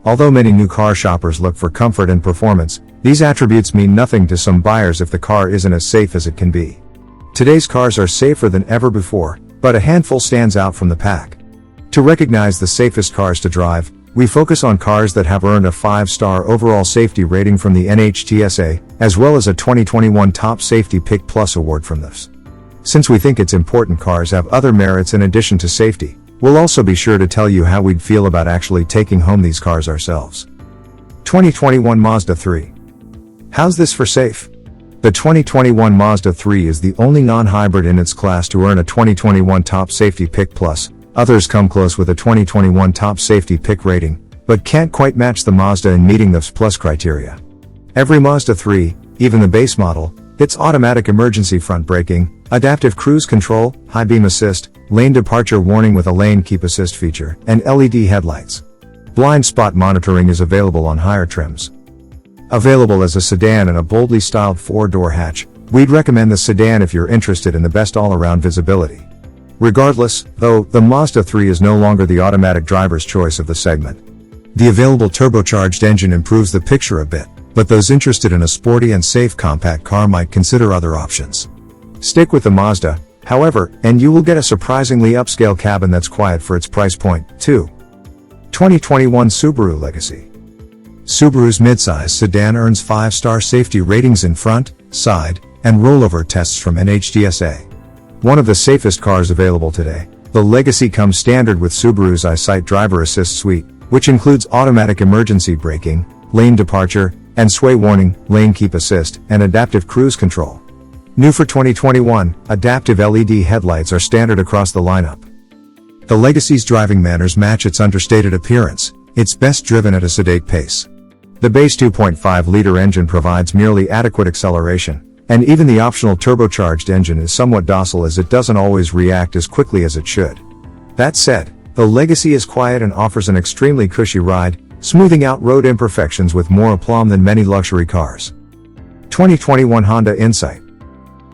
Although many new car shoppers look for comfort and performance, these attributes mean nothing to some buyers if the car isn't as safe as it can be. Today's cars are safer than ever before, but a handful stands out from the pack. To recognize the safest cars to drive, we focus on cars that have earned a 5-star overall safety rating from the NHTSA, as well as a 2021 Top Safety Pick Plus award from this. Since we think it's important cars have other merits in addition to safety, we'll also be sure to tell you how we'd feel about actually taking home these cars ourselves. 2021 Mazda 3. How's this for safe? The 2021 Mazda 3 is the only non-hybrid in its class to earn a 2021 Top Safety Pick Plus. Others come close with a 2021 Top Safety Pick rating, but can't quite match the Mazda in meeting the Plus criteria. Every Mazda 3, even the base model, gets automatic emergency front braking, adaptive cruise control, high beam assist, lane departure warning with a lane keep assist feature, and LED headlights. Blind spot monitoring is available on higher trims. Available as a sedan and a boldly styled 4-door hatch, we'd recommend the sedan if you're interested in the best all-around visibility. Regardless, though, the Mazda 3 is no longer the automatic driver's choice of the segment. The available turbocharged engine improves the picture a bit, but those interested in a sporty and safe compact car might consider other options. Stick with the Mazda, however, and you will get a surprisingly upscale cabin that's quiet for its price point, too. 2021 Subaru Legacy. Subaru's midsize sedan earns 5-star safety ratings in front, side, and rollover tests from NHTSA. One of the safest cars available today, the Legacy comes standard with Subaru's EyeSight Driver Assist Suite, which includes automatic emergency braking, lane departure, and sway warning, lane keep assist, and adaptive cruise control. New for 2021, adaptive LED headlights are standard across the lineup. The Legacy's driving manners match its understated appearance. It's best driven at a sedate pace. The base 2.5-liter engine provides merely adequate acceleration, and even the optional turbocharged engine is somewhat docile as it doesn't always react as quickly as it should. That said, the Legacy is quiet and offers an extremely cushy ride, smoothing out road imperfections with more aplomb than many luxury cars. 2021 Honda Insight.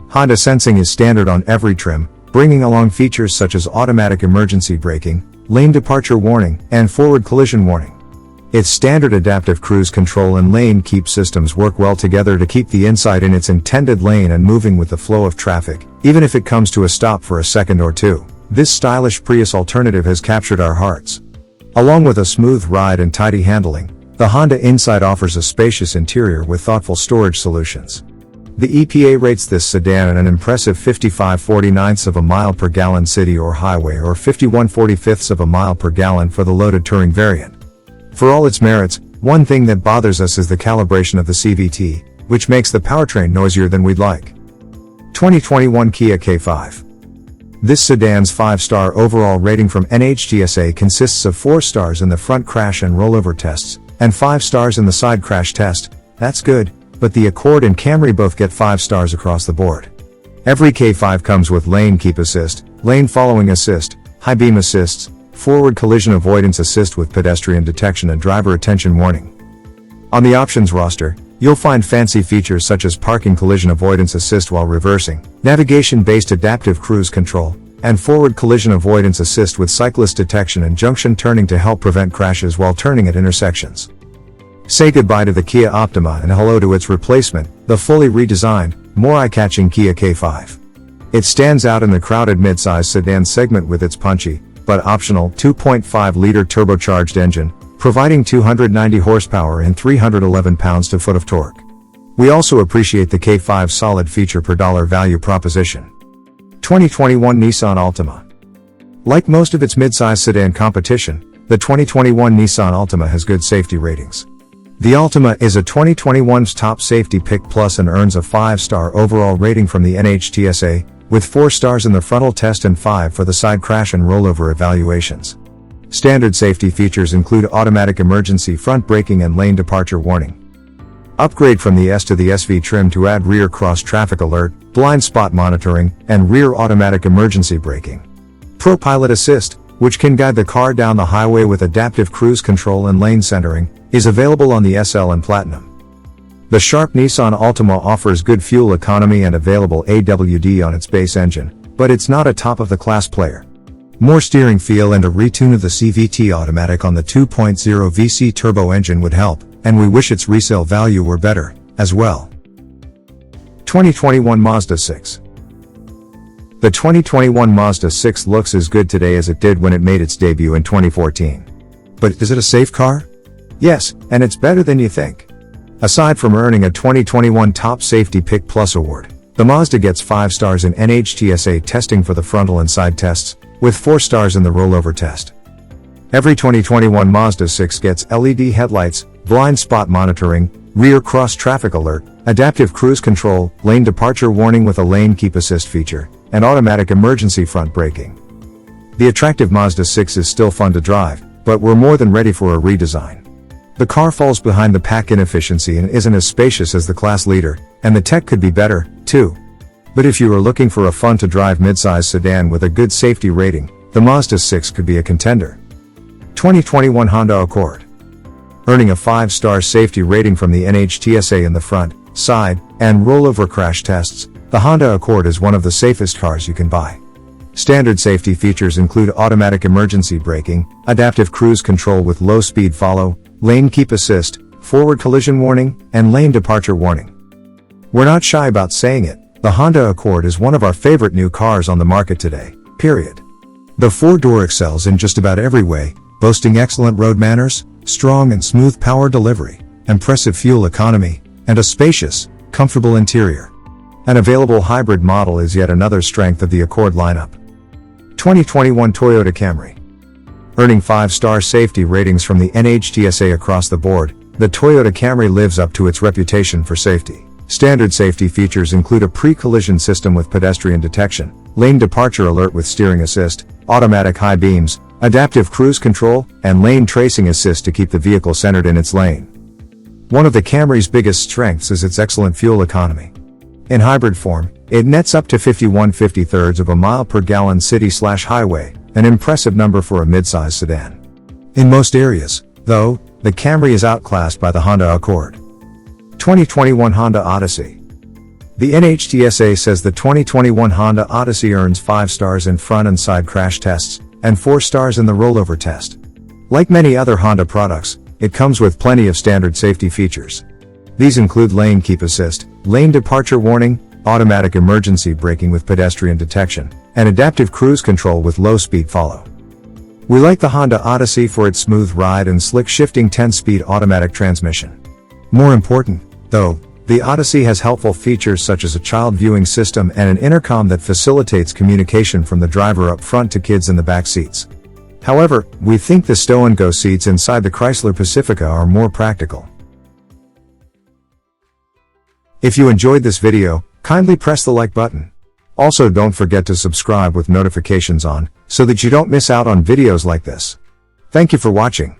Honda Sensing is standard on every trim, bringing along features such as automatic emergency braking, lane departure warning, and forward collision warning. Its standard adaptive cruise control and lane keep systems work well together to keep the Insight in its intended lane and moving with the flow of traffic, even if it comes to a stop for a second or two. This stylish Prius alternative has captured our hearts. Along with a smooth ride and tidy handling, the Honda Insight offers a spacious interior with thoughtful storage solutions. The EPA rates this sedan at an impressive 55/49ths of a mile per gallon city or highway or 51/45ths of a mile per gallon for the loaded touring variant. For all its merits, one thing that bothers us is the calibration of the CVT, which makes the powertrain noisier than we'd like. 2021 Kia K5. This sedan's 5-star overall rating from NHTSA consists of 4 stars in the front crash and rollover tests, and 5 stars in the side crash test. That's good, but the Accord and Camry both get 5 stars across the board. Every K5 comes with lane keep assist, lane following assist, high beam assists, forward collision avoidance assist with pedestrian detection and driver attention warning. On the options roster, you'll find fancy features such as parking collision avoidance assist while reversing, navigation-based adaptive cruise control, and forward collision avoidance assist with cyclist detection and junction turning to help prevent crashes while turning at intersections. Say goodbye to the Kia Optima and hello to its replacement, the fully redesigned, more eye-catching Kia K5. It stands out in the crowded midsize sedan segment with its punchy, but optional 2.5-liter turbocharged engine, providing 290 horsepower and 311 pounds-to-foot of torque. We also appreciate the K5's solid feature per dollar value proposition. 2021 Nissan Altima. Like most of its midsize sedan competition, the 2021 Nissan Altima has good safety ratings. The Altima is a 2021's Top Safety Pick Plus and earns a 5-star overall rating from the NHTSA, with 4 stars in the frontal test and 5 for the side crash and rollover evaluations. Standard safety features include automatic emergency front braking and lane departure warning. Upgrade from the S to the SV trim to add rear cross-traffic alert, blind spot monitoring, and rear automatic emergency braking. Pro Pilot Assist, which can guide the car down the highway with adaptive cruise control and lane centering, is available on the SL and Platinum. The sharp Nissan Altima offers good fuel economy and available AWD on its base engine, but it's not a top-of-the-class player. More steering feel and a retune of the CVT automatic on the 2.0 VC turbo engine would help, and we wish its resale value were better, as well. 2021 Mazda 6. The 2021 Mazda 6 looks as good today as it did when it made its debut in 2014. But is it a safe car? Yes, and it's better than you think. Aside from earning a 2021 Top Safety Pick Plus award, the Mazda gets 5 stars in NHTSA testing for the frontal and side tests, with 4 stars in the rollover test. Every 2021 Mazda 6 gets LED headlights, blind spot monitoring, rear cross traffic alert, adaptive cruise control, lane departure warning with a lane keep assist feature, and automatic emergency front braking. The attractive Mazda 6 is still fun to drive, but we're more than ready for a redesign. The car falls behind the pack in efficiency and isn't as spacious as the class leader, and the tech could be better, too. But if you are looking for a fun-to-drive midsize sedan with a good safety rating, the Mazda 6 could be a contender. 2021 Honda Accord. Earning a 5-star safety rating from the NHTSA in the front, side, and rollover crash tests, the Honda Accord is one of the safest cars you can buy. Standard safety features include automatic emergency braking, adaptive cruise control with low-speed follow, lane keep assist, forward collision warning, and lane departure warning. We're not shy about saying it, the Honda Accord is one of our favorite new cars on the market today, period. The 4-door excels in just about every way, boasting excellent road manners, strong and smooth power delivery, impressive fuel economy, and a spacious, comfortable interior. An available hybrid model is yet another strength of the Accord lineup. 2021 Toyota Camry. Earning 5-star safety ratings from the NHTSA across the board, the Toyota Camry lives up to its reputation for safety. Standard safety features include a pre-collision system with pedestrian detection, lane departure alert with steering assist, automatic high beams, adaptive cruise control, and lane tracing assist to keep the vehicle centered in its lane. One of the Camry's biggest strengths is its excellent fuel economy. In hybrid form, it nets up to 51/53 of a mile per gallon city/highway, an impressive number for a midsize sedan. In most areas, though, the Camry is outclassed by the Honda Accord. 2021 Honda Odyssey. The NHTSA says the 2021 Honda Odyssey earns 5 stars in front and side crash tests, and 4 stars in the rollover test. Like many other Honda products, it comes with plenty of standard safety features. These include lane keep assist, lane departure warning, automatic emergency braking with pedestrian detection, and adaptive cruise control with low-speed follow. We like the Honda Odyssey for its smooth ride and slick shifting 10-speed automatic transmission. More important, though, the Odyssey has helpful features such as a child viewing system and an intercom that facilitates communication from the driver up front to kids in the back seats. However, we think the stow-and-go seats inside the Chrysler Pacifica are more practical. If you enjoyed this video, kindly press the like button. Also, don't forget to subscribe with notifications on, so that you don't miss out on videos like this. Thank you for watching.